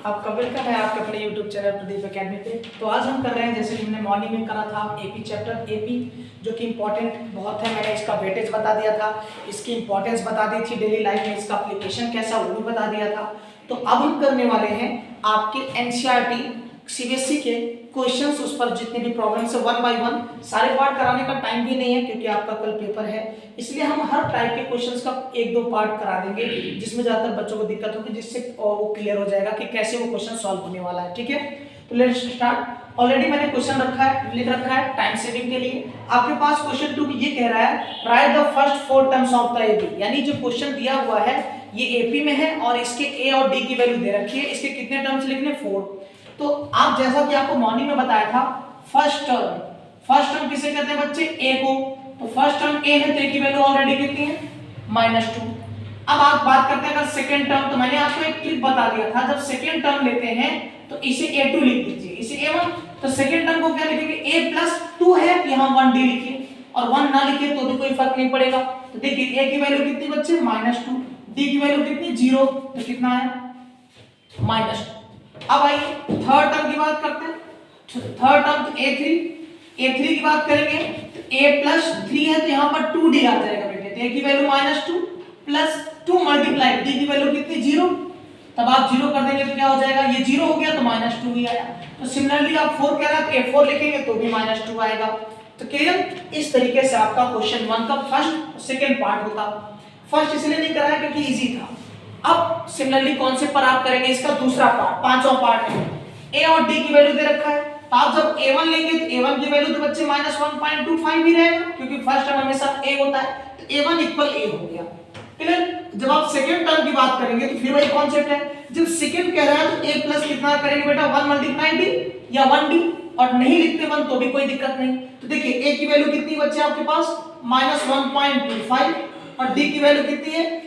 आपका वेलकम है आपके अपने YouTube चैनल प्रदीप एकेडमी पे। तो आज हम कर रहे हैं, जैसे कि हमने मॉर्निंग में करा था एपी चैप्टर, एपी जो कि इम्पोर्टेंट बहुत है। मैंने इसका वेटेज बता दिया था, इसकी इंपॉर्टेंस बता दी थी, डेली लाइफ में इसका एप्लीकेशन कैसा वो भी बता दिया था। तो अब हम करने वाले हैं आपके एनसीईआरटी सीबीएसई के क्वेश्चंस, उस पर जितने भी प्रॉब्लम्स है 1 बाय 1 सारे पार्ट कराने का टाइम भी नहीं है क्योंकि आपका कल पेपर है, इसलिए हम हर टाइप के क्वेश्चंस का 1-2 पार्ट करा देंगे जिसमें ज्यादातर बच्चों को दिक्कत होगी, जिससे वो क्लियर हो जाएगा कि कैसे वो क्वेश्चन सॉल्व होने वाला है। ठीक है, तो लेट्स स्टार्ट। ऑलरेडी मैंने क्वेश्चन लिख रखा है टाइम सेविंग के लिए। आपके पास क्वेश्चन 2 ये कह रहा है right the first 4 terms of the AP, यानी जो क्वेश्चन दिया हुआ है ये एपी में है और इसके ए और डी की वैल्यू दे रखी है, इसके कितने टर्म्स लिखने 4। तो आप जैसा कि आपको मॉर्निंग में बताया था फर्स्ट टर्म किसे कहते हैं बच्चे, ए को। तो फर्स्ट टर्म ए है तो ए की वैल्यू ऑलरेडी कितनी है -2। अब आप बात करते हैं अगर सेकंड टर्म, तो मैंने आपको एक ट्रिक बता दिया था, जब सेकंड टर्म लेते हैं तो इसे a2 लिख दीजिए, इसे a1। तो सेकंड टर्म को क्या लिखेंगे, a+2 है कि हम 1d लिखिए, और 1 ना लिखिए तो भी कोई फर्क नहीं पड़ेगा। तो देखिए a की वैल्यू कितनी बच्चे -2, d की वैल्यू कितनी 0, तो कितना है -2। अब आइए थर्ड टर्म की बात करते हैं। थर्ड टर्म तो a3 की बात करेंगे तो a+3 है तो यहाँ पर 2d आ जाएगा बेटे। तो a की वैल्यू -2 + 2 मल्टीप्लाई d की वैल्यू कितनी 0, तब आप 0 कर देंगे तो क्या हो जाएगा, ये 0 हो गया तो -2 ही आया। तो सिमिलरली आप 4 कह रहा है तो a4 लिखेंगे तो भी -2 आएगा। तो क्लियर, इस तरीके से आपका क्वेश्चन 1 का फर्स्ट सेकंड पार्ट होता। फर्स्ट इसलिए नहीं कराया क्योंकि इजी था। अब सिमिलरली कॉन्सेप्ट पर आप करेंगे इसका दूसरा पार्ट, पांचवा पार्ट है। a और d की वैल्यू दे रखा है, तो आप जब a1 लेंगे तो a1 की वैल्यू तो बच्चे -1.25 ही रहेगा क्योंकि फर्स्ट टर्म हमेशा a होता है, तो a1 = a हो गया। क्लियर। जब आप सेकंड टर्म की बात करेंगे तो फिर वही कॉन्सेप्ट है, जब सेकंड कह रहा है तो a प्लस कितना करेंगे बेटा 1 × d या 1d, और नहीं लिखते 1 तो भी कोई दिक्कत नहीं। तो देखिए a की वैल्यू कितनी बच्चे आपके पास -1.25 और d की वैल्यू कितनी है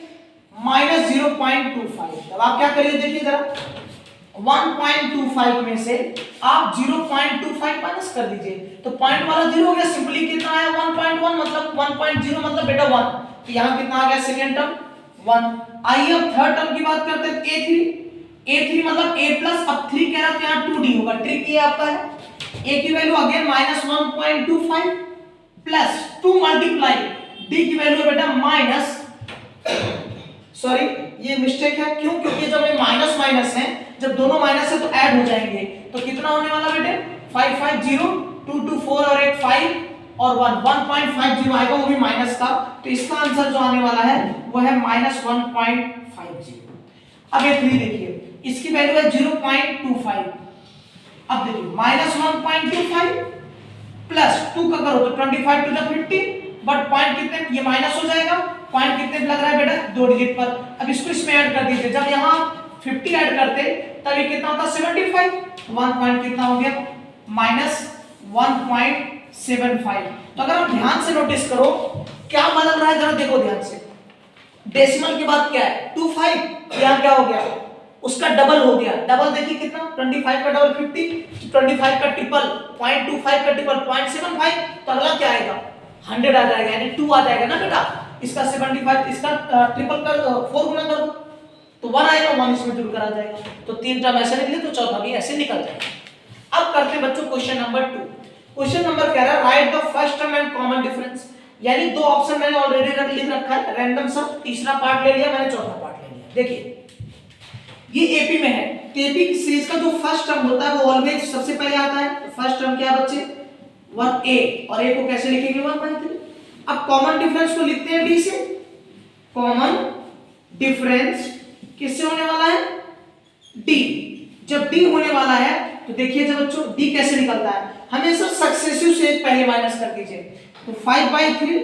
-0.25। अब आप क्या करिए देखिए जरा, 1.25 में से आप 0.25 माइनस कर दीजिए तो पॉइंट वाला 0 हो गया, सिंपली कितना आया 1.1 मतलब 1.0 मतलब बेटा 1। तो यहां कितना आ गया सेकंड टर्म 1। आइए अब थर्ड टर्म की बात करते हैं a3 मतलब a+ अब 3 कह रहा है तो यहां 2d होगा। ट्रिक ये आपका है, a की value again -1.25 plus 2 multiply d की वैल्यू बेटा सॉरी ये मिस्टेक है, क्यों, क्योंकि जब ये माइनस माइनस है, जब दोनों माइनस है तो ऐड हो जाएंगे, तो कितना होने वाला बेटे 550 2 2 4 और 8 5 और 1.50 आएगा, वो भी माइनस का। तो इसका आंसर जो आने वाला है वो है -1.50। अब ये 3 देखिए, इसकी वैल्यू है 0.25। अब देखिए -1.25 प्लस 2 का करो तो 25 to the 50, बट पॉइंट कितने, ये माइनस हो जाएगा, पॉइंट कितने पे लग रहा है बेटा 2 डिजिट पर। अब इसको इसमें ऐड कर दीजिए, जब यहाँ 50 ऐड करते तब ये कितना होता 75, 1 पॉइंट कितना हो गया -1.75। तो अगर आप ध्यान से नोटिस करो क्या बदल रहा है, जरा देखो ध्यान से। डेसिमल के बाद क्या है 25, यहाँ क्या हो गया उसका डबल हो गया। डबल देखिए कितना 25 का डबल 50, 25 का ट्रिपल 0.25 का ट्रिपल 0.75, तो अगला क्या आएगा 100 आ जाएगा, यानी 2 आ जाएगा ना बेटा। इसका 75 इसका ट्रिपल का 4 गुना कर दो तो 1 आएगा, 1 इसमें जुड़कर आ जाएगा। तो 3 टर्म ऐसे निकले तो चौथा भी ऐसे निकल जाएगा। अब करते हैं बच्चों क्वेश्चन नंबर 2। क्वेश्चन नंबर कह रहा है right the first term and common difference, यानी 2 ऑप्शन मैंने ऑलरेडी लिख रखा है रैंडम सा, तीसरा पार्ट ले लिया मैंने, चौथा पार्ट ले लिया। देखिए ये एपी में है, एपी की सीरीज का जो फर्स्ट टर्म होता है वो ऑलवेज सबसे पहले आता है। तो फर्स्ट टर्म क्या है बच्चे 1a, और a को कैसे लिखेंगे 1/3। अब कॉमन डिफरेंस को लिखते हैं d से। कॉमन डिफरेंस किससे होने वाला है d। जब d होने वाला है तो देखिए जब बच्चों d कैसे निकलता है, हमेशा सक्सेसिव से एक पहले माइनस कर दीजिए। तो 5/3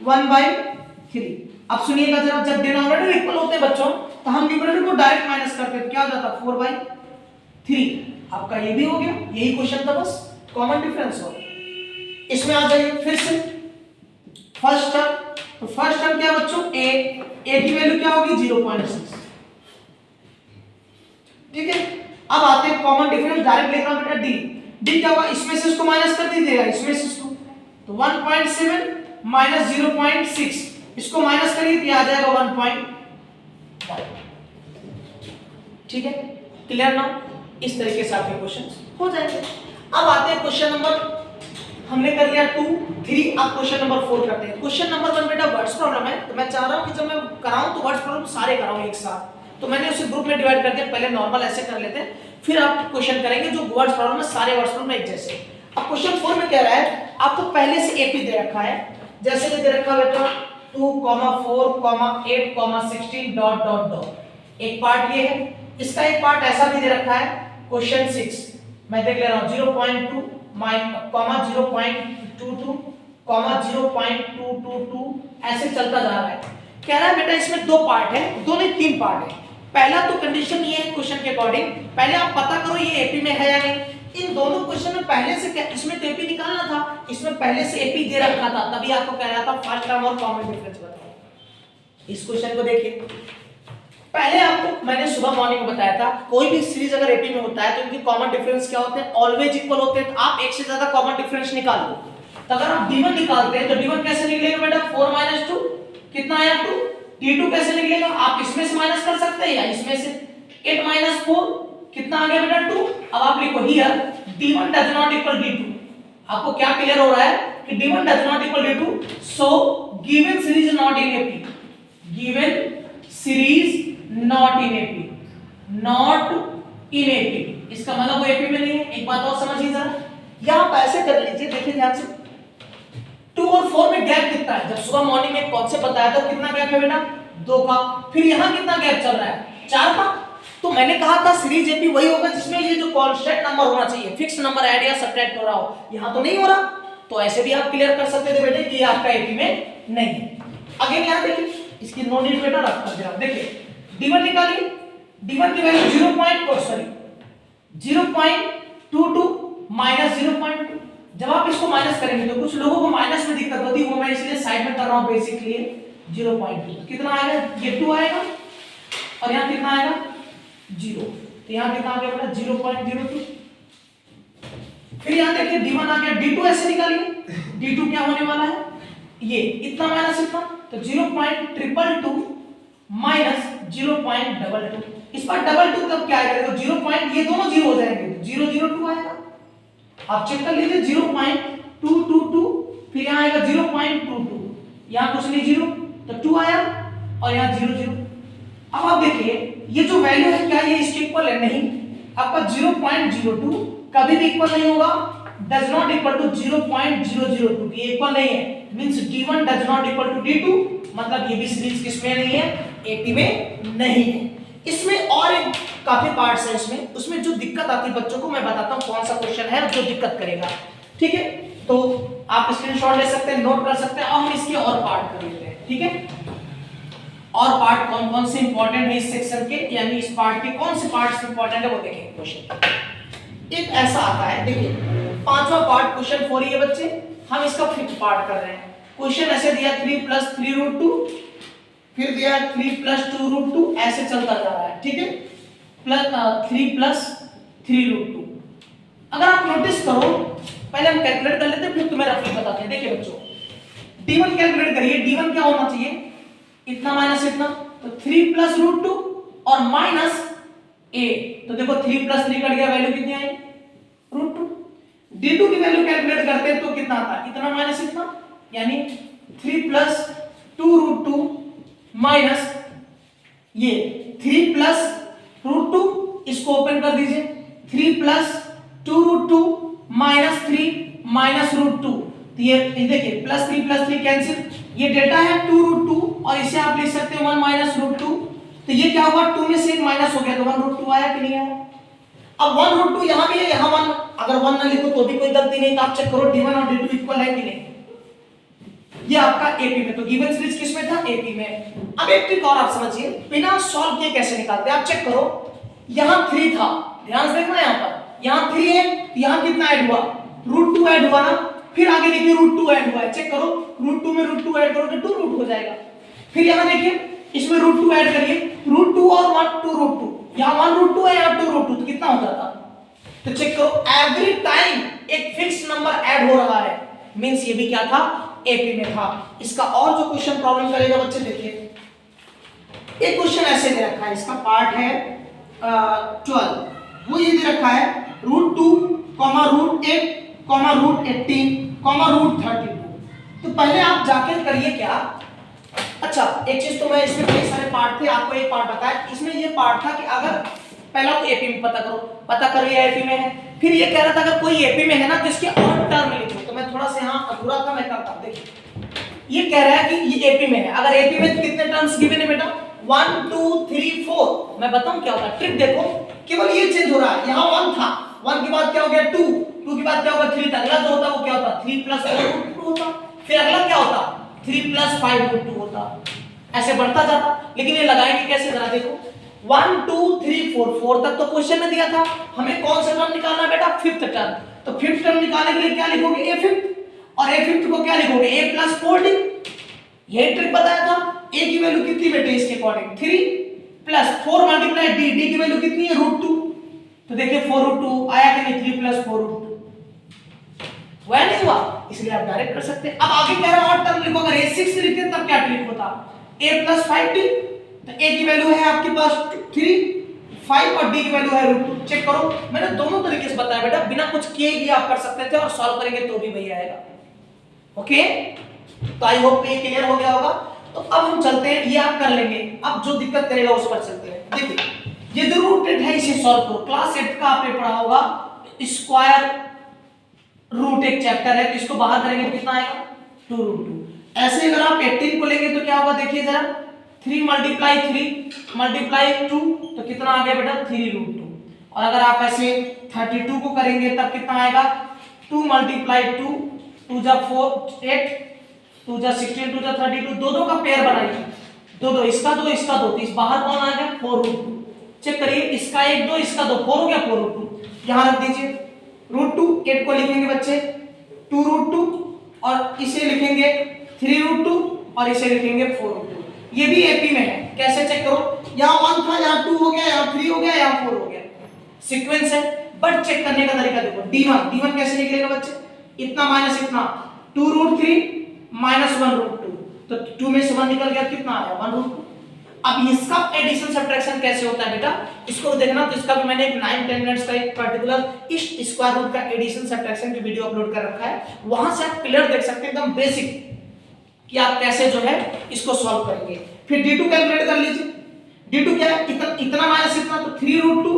-1/3। अब सुनिएगा जरा, जब डिनोमिनेटर इक्वल होते हैं बच्चों तो हम न्यूमरेटर को डायरेक्ट माइनस करते हैं, तो क्या हो जाता 4/3। आपका ये भी हो गया, यही क्वेश्चन था, बस कॉमन डिफरेंस हो। इसमें आ जाइए फिर से फर्स्ट टर्म। तो फर्स्ट टर्म क्या है बच्चों a की वैल्यू क्या होगी 0.6। ठीक है, अब आते हैं कॉमन डिफरेंस, डायरेक्ट लेना बेटा d क्या होगा, इसमें से इसको माइनस कर दीजिएगा, इसमें से इसको, तो 1.7 - 0.6 इसको माइनस करिए तो आ जाएगा 1.1। ठीक है, क्लियर ना? इस तरीके से आपके क्वेश्चन हो जाएंगे। अब आते हैं क्वेश्चन नंबर, हमने कर लिया 2, 3, अब क्वेश्चन नंबर 4 करते हैं। क्वेश्चन नंबर 1 बेटा वर्ड्स प्रॉब्लम है, तो मैं चाह रहा हूं कि जब मैं कराऊं तो वर्ड्स प्रॉब्लम सारे कराऊं एक साथ, तो मैंने उसे ग्रुप में डिवाइड कर दिया। पहले नॉर्मल ऐसे कर लेते हैं, फिर आप क्वेश्चन करेंगे जो वर्ड्स प्रॉब्लम है, सारे वर्ड्स प्रॉब्लम एक जैसे। अब क्वेश्चन 4 में कह रहा है आपको पहले से एपी दे रखा है, जैसे कि दे रखा है बेटा 2, 4, 8, 16 डॉट डॉट डॉट। एक पार्ट ये है, इसका एक पार्ट ऐसा भी दे रखा है क्वेश्चन 6, मैं देख ले रहा हूं 0.2 0.22 0.222 ऐसे चलता जा रहा है। कह रहा है बेटा इसमें दो पार्ट है, दो नहीं 3 पार्ट है। पहला तो कंडीशन ये है क्वेश्चन के अकॉर्डिंग, पहले आप पता करो ये एपी में है या नहीं। इन दोनों क्वेश्चन में पहले से क्या, इसमें तो एपी निकालना था, इसमें पहले से एपी दे रखा था, तभी आपको कह रहा था फर्स्ट टर्म और कॉमन डिफरेंस बताओ। इस क्वेश्चन को देखिए, पहले आपको मैंने सुबह मॉर्निंग में बताया था कोई भी सीरीज अगर एपी में होता है तो उनके कॉमन डिफरेंस क्या होते हैं, ऑलवेज इक्वल होते हैं। तो आप एक से ज्यादा कॉमन डिफरेंस निकाल लो, तो अगर आप d1 निकालते हैं तो d1 कैसे निकलेगा बेटा 4 - 2 कितना आया 2। d2 कैसे निकलेगा, आप इसमें से माइनस कर सकते हैं या इसमें से 8 - 4 कितना आ गया बेटा 2। अब आप लिखो here d1 does not equal d2। आपको क्या क्लियर हो रहा है कि d1 does not equal d2, so given series not in AP, given series not in AP, not in AP, इसका मतलब वो एपी में नहीं है। एक बात और समझिए जरा, यहां पर ऐसे कर लीजिए, देखिए ध्यान से 2 और 4 में गैप कितना है। जब सुबह मॉर्निंग में कॉन्सेप्ट बताया था कितना गैप है बेटा 2 का, फिर यहां कितना गैप चल रहा है 4 का। तो मैंने कहा था सीरीज एपी वही होगा जिसमें ये जो कांस्टेंट नंबर होना चाहिए, फिक्स नंबर ऐड या सब्ट्रैक्ट हो रहा हो, यहां तो नहीं हो रहा। तो ऐसे भी आप क्लियर कर सकते थे बेटे कि ये आपका एपी में नहीं है। अगेन यहां देखिए, इसकी नो नीड बेटा रख कर दिया। देखिए d1 निकालिए, d1 की वैल्यू 0.22 माइनस 0.2। जब आप इसको माइनस करेंगे तो कुछ लोगों को माइनस में दिक्कत होती है, वो मैं इसलिए साइड में कर रहा हूं बेसिकली 0.2। कितना आएगा, ये 2 आएगा और यहां कितना आएगा 0, तो यहां कितना आ गया बेटा 0.02। फिर यहां देखिए d1 आ गया, d2 ऐसे निकालिए, d2 क्या होने वाला है ये इतना माइनस इतना, तो 0.222 माइनस 0.22। इस पर डबल 2 तब क्या आएगा, देखो 0. ये दोनों 0 हो जाएंगे, 002 आएगा। आप चेक कर लीजिए 0.222, फिर यहां आएगा 0.22, यहां कुछ नहीं 0 तो 2 आया और यहां 0. अब आप देखिए ये जो वैल्यू है क्या ये इसके इक्वल है, नहीं। आपका 0.02 कभी भी इक्वल नहीं होगा, डज नॉट इक्वल टू 0.002, ये इक्वल नहीं है। Means d1 does not equal to d2, मतलब ये भी सीरीज किसमें नहीं है, एपी में नहीं है। इसमें और एक काफी पार्ट्स हैं इसमें, उसमें जो दिक्कत आती है बच्चों को मैं बताता हूं कौन सा क्वेश्चन है जो दिक्कत करेगा, ठीक है। तो आप स्क्रीनशॉट ले सकते हैं, नोट कर सकते हैं, और हम इसके और पार्ट कर लेते हैं, ठीक है। और पार्ट कौन कौन से इंपॉर्टेंट है इस सेक्शन के, यानी इस पार्ट के कौन से पार्ट्स इंपॉर्टेंट है वो देखेंगे क्वेश्चन। एक ऐसा आता है, देखिए 5वां पार्ट क्वेश्चन 4 ये बच्चे, हम इसका 5th पार्ट कर रहे हैं। क्वेश्चन ऐसे दिया 3 + 3√2, फिर दिया 3 + 2√2, ऐसे चलता जा रहा है, ठीक है। 3 + 3√2। अगर आप नोटिस करो, पहले हम कैलकुलेट कर लेते हैं फिर तुम्हें रफली बताते हैं। देखिए बच्चों d1 कैलकुलेट करिए, d1 क्या होना चाहिए इतना माइनस इतना, तो 3 + √2 और माइनस a, तो देखो 3 + 3 कट गया, वैल्यू कितनी आई √2। d2 की वैल्यू कैलकुलेट करते हैं तो कितना आता है इतना माइनस इतना, यानी 3 + 2√2 माइनस ये 3 + √2, इसको ओपन कर दीजिए, 3 + 2√2 माइनस 3 माइनस √2, तो ये देखिए +3 + 3 कैंसिल, ये डेटा है 2√2 और इसे आप लिख सकते हैं 1 - √2, तो ये क्या होगा 2 में से एक माइनस हो गया तो 1√2 आया कि नहीं आया। अब 1√2 यहां भी है, यहां 1, अगर 1 ना लिखो तो भी कोई गलती नहीं, तो आप चेक करो d1 और d2 इक्वल है कि नहीं। ये आपका एपी में, तो गिवन सीरीज किस में था एपी में। अब एक ट्रिक और आप समझिए, बिना सॉल्व किए कैसे निकालते हैं, आप चेक करो यहां 3 था, ध्यान से देखना, यहां पर यहां 3 है, यहां कितना ऐड हुआ √2 ऐड हुआ ना, फिर आगे देखिए √2 ऐड हुआ है, चेक करो √2 में √2 ऐड करोगे 2 हो जाएगा। फिर यहां देखिए इसमें √2 ऐड करिए, √2 और 1 2√2, यहां 1√2 है यहां 2√2, तो कितना हो जाता। तो चेक करो एवरी टाइम एक फिक्स नंबर ऐड हो रहा है, मींस ये भी क्या था एपी में था। इसका और जो क्वेश्चन प्रॉब्लम करेगा बच्चे देखिए, एक क्वेश्चन ऐसे दे रखा है, इसका पार्ट है 12 वो ये दे रखा है √2, √8, √18, √32। तो पहले आप जाके करिए क्या, अच्छा एक चीज तो मैं इसमें कई सारे पार्ट थे, आपको एक पार्ट बताया, इसमें ये पार्ट था कि अगर पहला तो एपी में पता करो ये एपी में है, फिर ये कह रहा था अगर कोई एपी में है ना तो इसके और टर्म लिखो, तो मैं थोड़ा सा यहाँ अधूरा था, मैं करता हूं। देखिए ये कह रहा है कि ये एपी में है, अगर एपी में तो कितने टर्म्स गिवन है बेटा 1 2 3 4। मैं बताऊं क्या होता है, ट्रिक देखो, केवल ये चेंज हो रहा है, यहाँ 1 था, 1 के बाद क्या हो गया 2, 2 के बाद क्या होगा 3, अगला जो होता वो क्या होता 3 + 4 √2 होता, फिर अगला क्या होता 3 + 5 √2 होता, ऐसे बढ़ता जाता। लेकिन ये लगाएंगे कैसे जरा देखो, 1 2 3 4 तक तो क्वेश्चन में दिया था, हमें कौन सा टर्म निकालना बेटा 5th टर्म, तो 5th टर्म निकालने के लिए क्या लिखोगे a 5th, और a 5th को क्या लिखोगे a + 4d, यही ट्रिक बताया था। a की वैल्यू कितनी बेटे इसके अकॉर्डिंग 3 + 4 × d की वैल्यू कितनी है √2, तो देखिए 4√2 आया कि नहीं 3 + 4 √2 वह नहीं हुआ, इसलिए आप डायरेक्ट कर सकते हैं। अब आगे कह रहा हूं और टर्म लिखो, अगर a 6 लिखते तब क्या ट्रिक होता a + 5d, तो a की वैल्यू है आपके पास 3 5 और d की वैल्यू है √2। चेक करो, मैंने दोनों तरीके से बताया बेटा, बिना कुछ किए भी आप कर सकते थे और सॉल्व करेंगे तो भी वही आएगा। ओके, तो आई होप ये क्लियर हो गया होगा। तो अब हम चलते हैं, ये आप कर लेंगे, अब जो दिक्कत करेगा उस पर चलते हैं। देखिए ये जो रूटेड है इसे सॉल्व करो, क्लास 8 का आपने पढ़ा होगा स्क्वायर रूट एक चैप्टर है, तो इसको बाहर करेंगे तो कितना आएगा 2√2। ऐसे अगर आप 18 को लेंगे तो क्या होगा देखिए जरा, 3 × 2 तो कितना आ गया बेटा 3√2, और अगर आप ऐसे 32 को करेंगे तब कितना आएगा 2 × 2 2 जा 4 8 2 जा 16 2 जा 32, दो का पेयर बनाइए, दो इसका दो इसका दो, तो इस बाहर कौन आ गया 4√2। चेक करिए, इसका 1 2 इसका 2 4 हो गया 4√2, यहां रख दीजिए √2, 8 को लिखेंगे बच्चे 2√2 और इसे लिखेंगे 3√2 और इसे लिखेंगे 4√2। ये भी एपी में है, कैसे चेक करो, यहाँ 1 था, यहाँ 2 हो गया, यहाँ 3 हो गया, यहाँ 4 हो गया, सीक्वेंस है। बट चेक करने का तरीका देखो, d1 कैसे निकलेगा बच्चे, इतना माइनस इतना 2√3 - 1√2, तो 2 में से 1 निकल गया, कितना आया 1√2। अब इसका एडिशन सब्ट्रैक्शन कैसे होता है बेटा, इसको देखना, तो इसका भी मैंने एक 9-10 मिनट्स का एक पर्टिकुलर इस स्क्वायर रूट का एडिशन सब्ट्रैक्शन की वीडियो अपलोड कर रखा है, वहां से आप क्लियर देख सकते हैं एकदम बेसिक कि आप कैसे जो है इसको सॉल्व करेंगे। फिर d2 कैलकुलेट कर लीजिए, d2 क्या है, इतना माइनस इतना, तो 3√2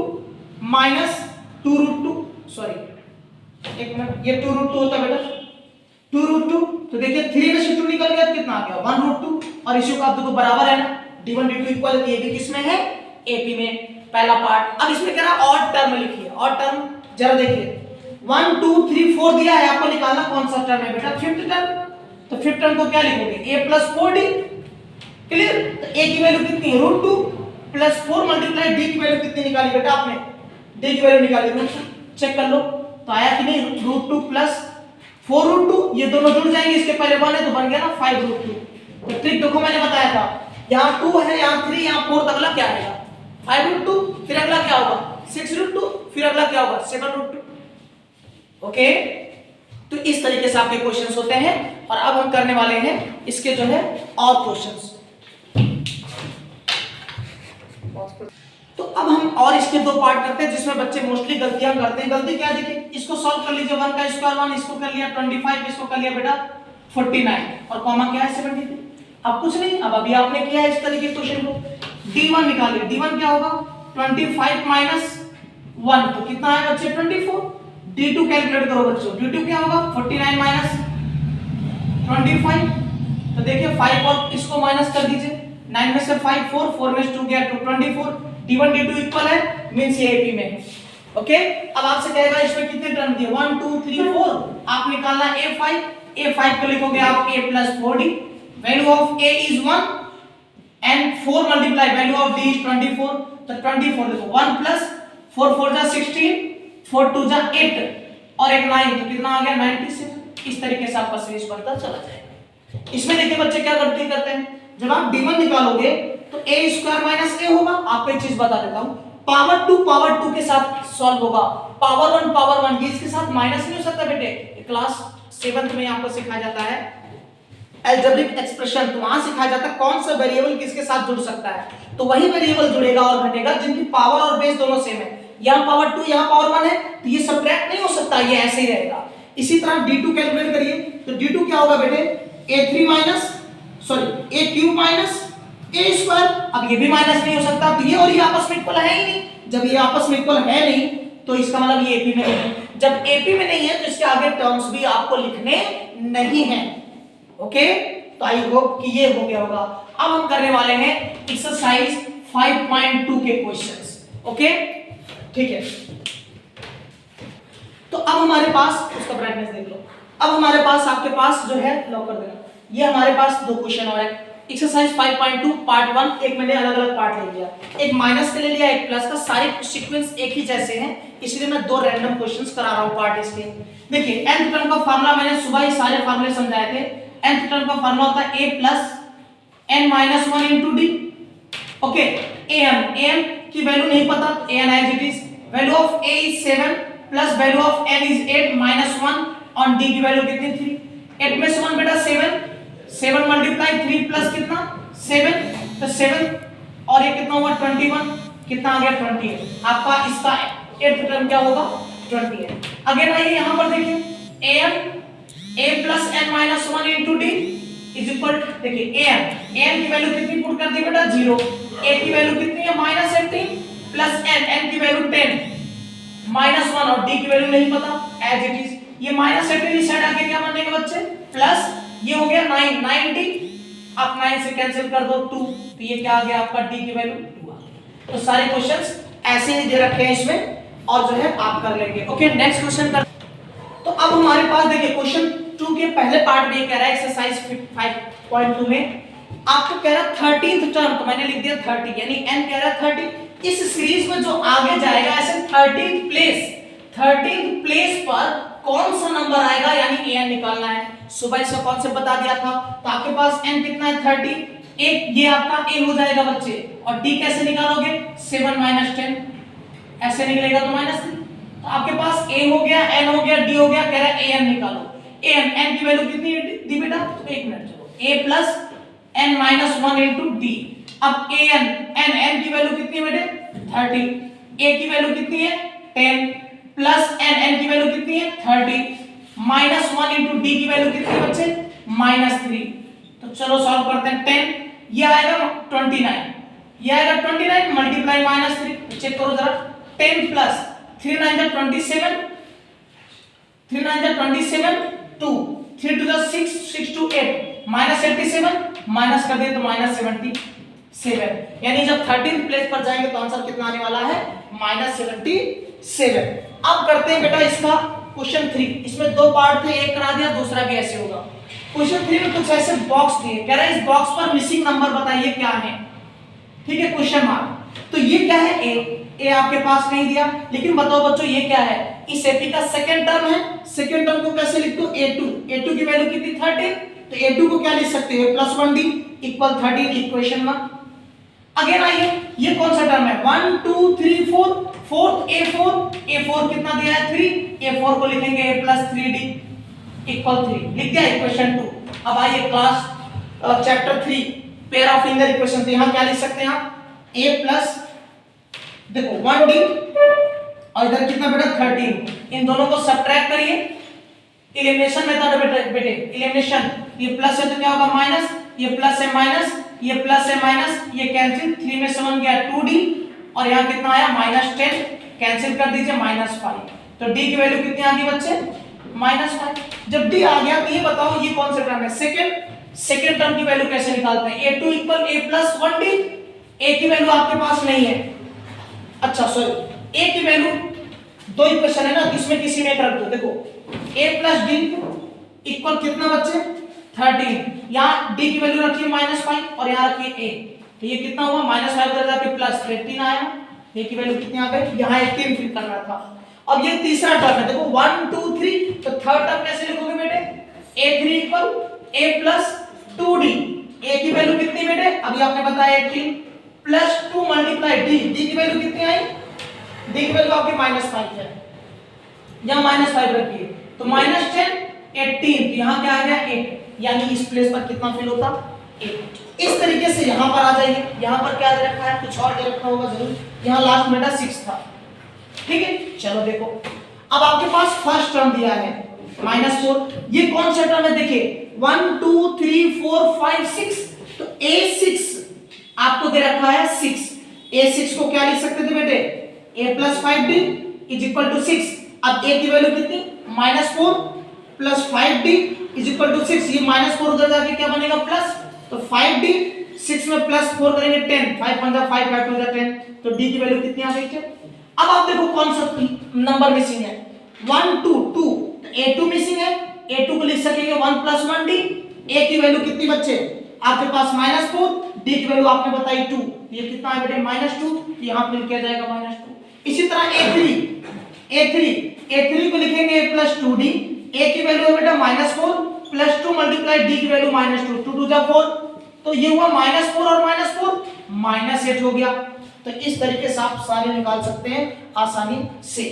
- 2√2, सॉरी एक मिनट, ये 2√2 होता बेटा 2√2, तो देखिए 3 में से 2 निकल गया तो कितना आ गया 1√2, और इसी को आप देखो बराबर है ना, d1 d2 इक्वल, ये भी किसमें है एपी में, पहला पार्ट। अब इसमें कह रहा है ऑड टर्म लिखिए, ऑड टर्म जरा देखिए 1 2 3 4 दिया है, आपको निकालना कौन सा टर्म है बेटा 5th टर्म, तो 5th टर्म को क्या लिखोगे a + 4d, क्लियर। तो a की वैल्यू कितनी है √2 + 4 × d की वैल्यू कितनी निकाली बेटा आपने, d की वैल्यू निकाली, चेक कर लो, तो आया कि नहीं √2 + 4√2, ये दोनों जुड़ जाएंगे, इसके पहले 1 है तो बन गया ना 5√2। तो ट्रिक देखो मैंने बताया था, यहाँ 2 है, यहाँ 3, यहाँ 4, तो अगला क्या आएगा 5√2, फिर अगला क्या होगा 6√2, फिर अगला क्या होगा 7√2। ओके, तो इस तरीके से आपके क्वेश्चंस होते हैं, और अब हम करने वाले हैं इसके जो है और क्वेश्चंस। तो अब हम और इसके दो पार्ट करते हैं जिसमें बच्चे मोस्टली गलतियां करते हैं। गलती क्या है देखिए, इसको सॉल्व कर लीजिए, 1 का स्क्वायर 1, इसको कर लिया 25, इसको कर लिया बेटा 49, और कॉमा क्या है 73। अब कुछ नहीं, अब अभी आपने किया है इस तरीके क्वेश्चन को, d1 निकालिए, d1 क्या होगा 25 - 1, तो कितना आएगा बच्चे 24। d2 कैलकुलेट करो बच्चों, d2 क्या होगा 49 - 25, तो देखिए 5 और इसको माइनस कर दीजिए, 9 में से 5 4, 4 में से 2 गया 2, 24, d1 d2 इक्वल है, मींस ये एपी में है। ओके, अब आपसे कहेगा इसमें कितने टर्म दिए 1 2 3 4, आप निकालना a5 को लिखोगे आप a + 4d, value of a is 1 and 4 multiply value of d is 24, तो 24 देखो 1 + 4 4 जा 16, 4 2 जा 8 और एक 9, तो कितना आ गया 97। इस तरीके से आपका सीरीज बनता चला जाएगा। इसमें देखिए बच्चे क्या गलती करते हैं, जब आप d1 निकालोगे तो a² - a होगा। आपको एक चीज बता देता हूं, पावर 2 के साथ सॉल्व होगा, पावर 1 ये इसके साथ माइनस नहीं हो सकता बेटे, क्लास 7th में आपको सिखाया जाता है अलजेब्रिक एक्सप्रेशन, तो वहां सिखाया जाता है कौन सा वेरिएबल किसके साथ जुड़ सकता है। तो वही वेरिएबल जुड़ेगा और घटेगा जिनकी पावर और बेस दोनों सेम है। यहाँ पावर 2 यहाँ पावर 1 है, तो ये सब्ट्रैक्ट नहीं हो सकता, ये ऐसे ही रहेगा। इसी तरह d2 कैलकुलेट करिए, तो d2 क्या होगा बेटे, a3 minus sorry a cube minus a square. अब ये भी माइनस नहीं हो सकता, तो ये और ये आपस में इक्वल है ही नहीं। जब ये आपस में इक्वल है नहीं तो इसका मतलब ये AP में नहीं है। जब AP में नहीं है तो इसके आगे टर्म्स भी आपको लिखने नहीं है। ओके, तो आई होप कि ये हो गया होगा। अब हम करने वाले हैं एक्सरसाइज 5.2 के क्वेश्चंस। ओके ठीक है, तो अब हमारे पास उसका ब्राइटनेस देख लो। अब हमारे पास आपके पास जो है लॉक कर देना, ये हमारे पास दो क्वेश्चन और है। एक्सरसाइज 5.2 पार्ट 1, एक मैंने अलग अलग पार्ट ले लिया, एक माइनस का ले लिया, एक प्लस का। सारे सीक्वेंस एक ही जैसे हैं, इसलिए मैं दो रैंडम क्वेश्चंस करा रहा हूं पार्ट इसके। देखिए nth टर्म का फार्मूला मैंने सुबह ही सारे फार्मूले समझाए थे। nth टर्म का फार्मूला होता है a plus n minus 1 into D. Okay, an की वैल्यू नहीं पता, an as it is. Value of a is 7 plus value of n is 8 minus 1 और d की वैल्यू कितनी थी, 8 में से 1 बेटा 7 मल्टीप्लाई 3 प्लस कितना 7, तो 7 और ये कितना हुआ 21, कितना आ गया 28। आपका इसका 8th टर्म क्या होगा 28। अगेन आइए यहां पर देखिए a plus n minus 1 into D is equal, देखिए an की वैल्यू कितनी पुट कर दी बेटा 0, a की वैल्यू कितनी है माइनस 18 प्लस n की वैल्यू 10 माइनस 1 और d की वैल्यू नहीं पता एज इट इज। ये माइनस 18 इस साइड आके क्या बनेगा बच्चे, प्लस ये हो गया 9 90, आप 9 से कैंसिल कर दो 2, तो ये क्या आ गया आपका d की वैल्यू 2 आ गया। तो सारे क्वेश्चंस ऐसे ही दे रखे हैं इसमें और जो है आप कर लेंगे। ओके, नेक्स्ट क्वेश्चन कर। तो अब हमारे पास देखिए क्वेश्चन 2 के पहले पार्ट में कह रहा है एक्सरसाइज 5.2 में आपको कह रहा है 13th टर्म, तो मैंने लिख दिया 30, यानी n कह रहा है 30। इस सीरीज में जो आगे जाएगा ऐसे 13th प्लेस पर कौन सा नंबर आएगा, यानी an निकालना है। सुबह इसका कॉन्सेप्ट बता दिया था। तो आपके पास n कितना है 30, एक ये आपका a हो जाएगा बच्चे, और d कैसे निकालोगे 7 माइनस 10, ऐसे निकलेगा तो माइनस 3। तो आपके पास a हो गया, n हो गया, d हो गया, कह रहा है an निकालो। n की वैल्यू कितनी दी बेटा, तो एक मिनट चलो, a plus n minus 1 into D. अब n की वैल्यू कितनी है बेटे 30, a की वैल्यू कितनी है 10 प्लस n की वैल्यू कितनी है 30 माइनस 1 इंटू डी की वैल्यू कितनी है बच्चे माइनस 3। तो चलो सॉल्व करते हैं। 10 ये आएगा 29, ये आएगा 29 मल्टीप्लाई माइनस 3, चेक करो जरा। 10 प्लस 3 9 जा 27, 3 9 जा 27, 2 3 2 जा 6 6 2 8 माइनस 87, माइनस कर दे तो माइनस 77, यानी जब 13th प्लेस पर जाएंगे तो आंसर कितना आने वाला है माइनस 77। अब करते हैं बेटा इसका क्वेश्चन 3। इसमें दो पार्ट थे, एक करा दिया, दूसरा भी ऐसे होगा। क्वेश्चन 3 में कुछ ऐसे बॉक्स दिए, कह रहा है इस बॉक्स पर मिसिंग नंबर बताइए क्या है, ठीक है, क्वेश्चन मार्क। तो ये क्या है ए आपके पास नहीं दिया, लेकिन बताओ बच्चों ये क्या है, इस एपी का सेकंड टर्म है। सेकंड टर्म को कैसे लिखते हो a2 की वैल्यू कितनी 13, तो a2 को क्या लिख सकते हो plus 1d equal 13 equation 1। Again आइए ये कौन सा टर्म है 1 2 3 4, फोर्थ a4 कितना दिया है 3, a4 को लिखेंगे a प्लस 3d इक्वल 3, लिख दिया इक्वेशन 2। अब आइए class chapter 3 pair of finger equation, तो यहां क्या लिख सकते हैं आप a प्लस देखो 1d और इधर कितना बेटा 13, इन दोनों को सब्ट्रैक्ट करिए, एलिमिनेशन मेथड है बेटे एलिमिनेशन। ये प्लस है तो क्या होगा माइनस, ये प्लस है माइनस, ये प्लस है माइनस, ये कैंसिल, 3 में से 1 गया 2d और यहां कितना आया माइनस 10, कैंसिल कर दीजिए माइनस 5। तो d की वैल्यू कितनी आ गई बच्चे माइनस 5। जब d आ गया तो ये बताओ ये कौन सा टर्म है सेकंड टर्म की वैल्यू कैसे निकालते हैं, a2 equal a plus 1d। a की वैल्यू आपके पास नहीं है, अच्छा सॉरी a की वैल्यू दो इक्वेशन है ना, इसमें किसी में एक रख दो। देखो a प्लस d इक्वल कितना बच्चे 13, यहाँ d की वैल्यू रखिए -5 और यहाँ रखिए a, तो ये कितना हुआ -5 उधर जाके प्लस 18 आया, a की वैल्यू कितनी आ गई, यहाँ 18 फिल करना था। अब ये तीसरा टर्म है, देखो 1 2 3, तो थर्ड टर्म कैसे लिखोगे बेटे a3 equal a plus 2d, a की वैल्यू कितनी बेटे अभी आपने बताया 18 प्लस 2 मल्टीप्लाई d की वैल्यू कितनी आई, d की वैल्यू आपकी -5 है, यहाँ -5 रखिए, तो -10 18, तो यहाँ क्या आ गया 8, यानी इस प्लेस पर कितना फिल होता 8। इस तरीके से यहाँ पर आ जाइए, यहाँ पर क्या दे रखा है, कुछ और दे रखा होगा जरूर, यहाँ लास्ट में बेटा 6 था, ठीक है। चलो देखो, अब आपके पास फर्स्ट टर्म दिया है -4, ये कौन सा टर्म है, देखिए 1 2 3 4 5 6, तो a6 आपको दे रखा है 6, a6 को क्या लिख सकते थे बेटे, a + 5d = 6। अब a की वैल्यू कितनी, -4 + 5d = 6, ये -4 उधर जाके क्या बनेगा, प्लस, तो 5d, 6 में +4 करेंगे 10, 5 × 5 5 × 10, तो d की वैल्यू कितनी आ गई है। अब आप देखो कौन सा नंबर मिसिंग है, 1 2 2, तो a2 मिसिंग है, a2 को लिख सकेंगे 1 + 1d, a की वैल्यू कितनी बच्चे आपके पास -4, d की वैल्यू आपने बताई 2, ये कितना है बेटे -2, यहां पे लिख किया जाएगा -2। इसी तरह a3 को लिखेंगे a + 2d, a की वैल्यू है बेटा -4 + 2 × d की वैल्यू -2, 2 2 जा 4, तो ये हुआ -4 और -4 -8 हो गया। तो इस तरीके से आप सारे निकाल सकते हैं आसानी से।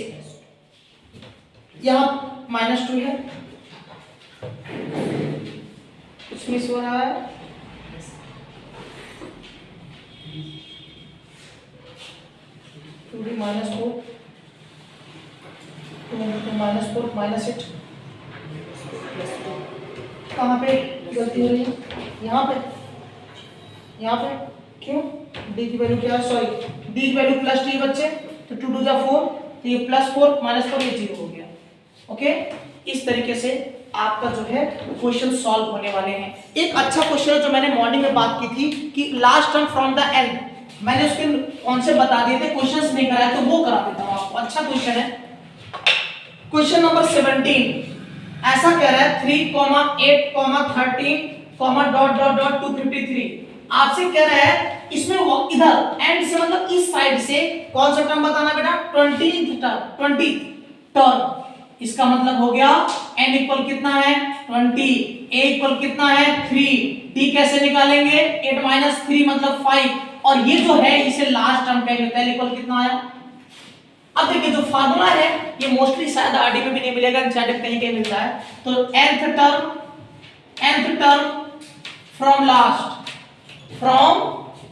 यहां -2 है, कुछ मिस हो रहा है, -2d -4, 2 -4 -8, कहां पे गलती हो रही है, यहाँ पे क्यों, d की वैल्यू क्या है, सॉरी d की वैल्यू +2 बच्चे, तो 2 2 जा 4, तो ये +4 -4 ये 0 हो गया। ओके, इस तरीके से आपका जो है क्वेश्चन सॉल्व होने वाले हैं। एक अच्छा क्वेश्चन है जो मैंने मॉर्निंग में बात की थी कि last term from the end, मैंने उसके कॉन्सेप्ट बता दिए थे, क्वेश्चंस नहीं कराया तो वो करा देता हूं आपको। अच्छा क्वेश्चन है, क्वेश्चन नंबर 17 ऐसा कह रहा है 3, 8, 13, .253, आपसे कह रहा है इसमें इधर एंड से मतलब इस साइड से कौन सा टर्म बताना बेटा, 20th टर्म, इसका मतलब हो गया n इक्वल कितना है 20, a इक्वल कितना है 3, d कैसे निकालेंगे 8 - 3 मतलब 5, और ये जो है इसे लास्ट टर्म कहेंगे, l इक्वल कितना आया। अब देखिए जो फार्मूला है ये मोस्टली शायद आरडी में भी नहीं मिलेगा, कहीं कहीं मिलता है, तो nth टर्म फ्रॉम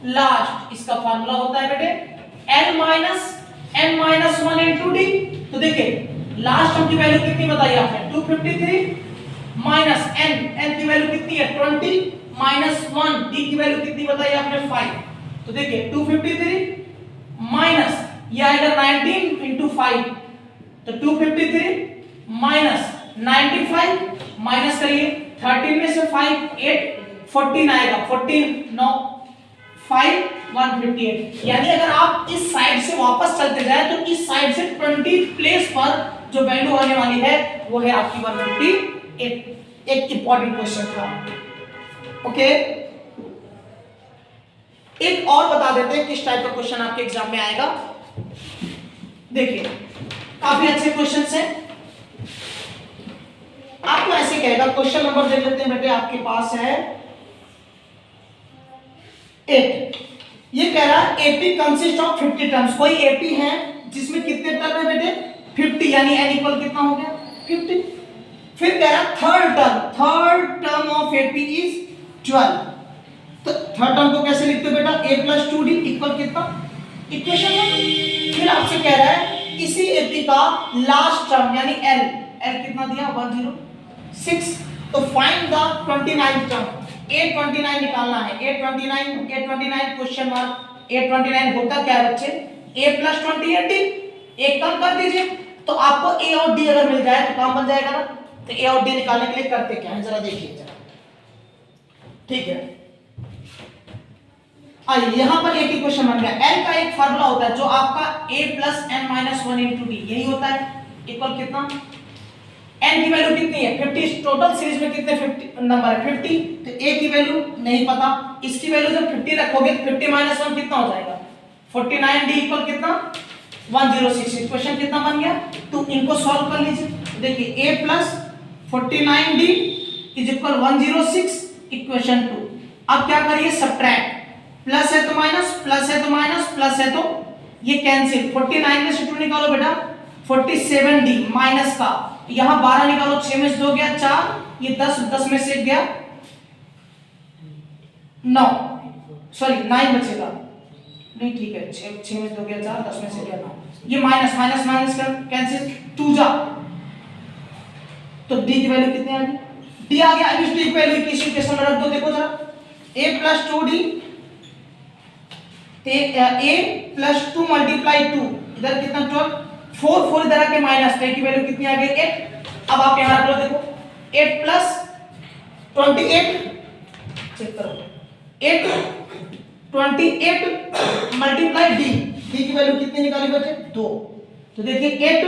लास्ट इसका फार्मूला होता है बेटे n - 1 into d, तो देखिए लास्ट टर्म की वैल्यू कितनी बताई आपने 253 माइनस n की वैल्यू कितनी है 20 -1 d की वैल्यू कितनी बताई आपने 5, तो देखिए 253 माइनस ये आएगा 19 into 5, तो 253 माइनस 95 माइनस करिए 13 में से 5 8 14 आएगा, 14 9 5 158, यानी अगर आप इस साइड से वापस चलते जाए तो इस साइड से 20 प्लेस पर जो वैल्यू आने वाली है वो है आपकी 158। एक इंपॉर्टेंट क्वेश्चन था। ओके, एक और बता देते हैं किस टाइप का क्वेश्चन आपके एग्जाम में आएगा। देखिए काफी अच्छे क्वेश्चंस हैं, आपको ऐसे कहेगा, क्वेश्चन नंबर देख लेते हैं बेटे, आपके पास है 8, ये कह रहा है एपी कंसिस्ट ऑफ 50 टर्म्स, कोई एपी है जिसमें कितने टर्म है बेटे 50, यानी n इक्वल कितना हो गया 50। फिर कह रहा है third term of AP is 12, तो थर्ड टर्म को कैसे लिखते हो बेटा a + 2d इक्वल कितना, इक्वेशन में। फिर आपसे कह रहा है इसी एपी का लास्ट टर्म यानी l कितना दिया 106, तो फाइंड द 29th टर्म, 829 निकालना है, 829 क्वेश्चन मार्क, 829 होता क्या है बच्चे a + 20 है d, एक कम कर दीजिए तो आपको a और d अगर मिल जाए तो काम बन जाएगा ना। तो a और d निकालने के लिए करते क्या है जरा देखिए जरा, ठीक है। आइए यहां पर एक ही क्वेश्चन बन गया, n का एक फार्मूला होता है जो आपका a + n - 1 into d यही होता है, इक्वल कितना, n की वैल्यू कितनी है 50, टोटल सीरीज में कितने 50 नंबर है 50, तो a की वैल्यू नहीं पता, इसकी वैल्यू जब 50 रखोगे तो 50 - 1 कितना हो जाएगा 49, d इक्वल कितना 106, इक्वेशन कितना बन गया, तो इनको सॉल्व कर लीजिए। देखिए a + 49d = 106 इक्वेशन 2। अब क्या करिए सब्ट्रैक्ट, प्लस है तो माइनस, प्लस है तो माइनस, प्लस है तो ये कैंसिल, 49 में से 2 निकालो बेटा 47d माइनस का, यहां 12 निकालो 6 में से 2 गया 4, ये 10 में से 1 गया 9, सॉरी 9 बचेगा, नहीं ठीक है, 6 में से 2 गया 4, 10 में से गया 9, ये माइनस माइनस माइनस कैंसिल, 2 जा, तो डी की वैल्यू कितनी आ गई, डी आ गया। अब इस डी की वैल्यू किसी इक्वेशन में रख दो, देखो जरा, a + 2d, a + 2 × 2, इधर कितना 12, 4 4 इधर आके माइनस, a की वैल्यू कितनी आ गई 8। अब आप यहां रख लो, देखो 8 + 28, चेक करो, 8 28 × d, d की वैल्यू कितनी निकाली बच्चे 2, तो देखिए 8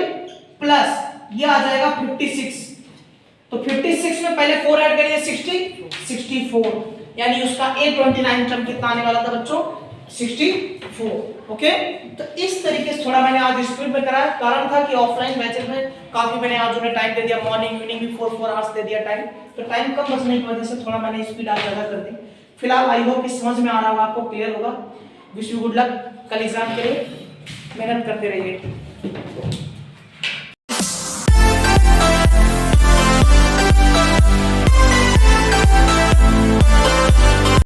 प्लस ये आ जाएगा 56, तो 56 में पहले 4 ऐड करिए 64, यानी उसका A29 टर्म कितना आने वाला था बच्चों 64। ओके, तो इस तरीके से थोड़ा मैंने आज स्पीड में कराया, कारण था कि ऑफलाइन बैचेस में काफी मैंने आज उन्हें टाइम दे दिया, मॉर्निंग इवनिंग भी 4 आवर्स दे दिया टाइम, तो टाइम कम बचने की वजह से थोड़ा मैंने स्पीड आज ज्यादा कर दी। फिलहाल आई होप कि समझ में आ रहा होगा, आपको क्लियर होगा। विश यू गुड लक, कल एग्जाम के लिए मेहनत करते रहिए।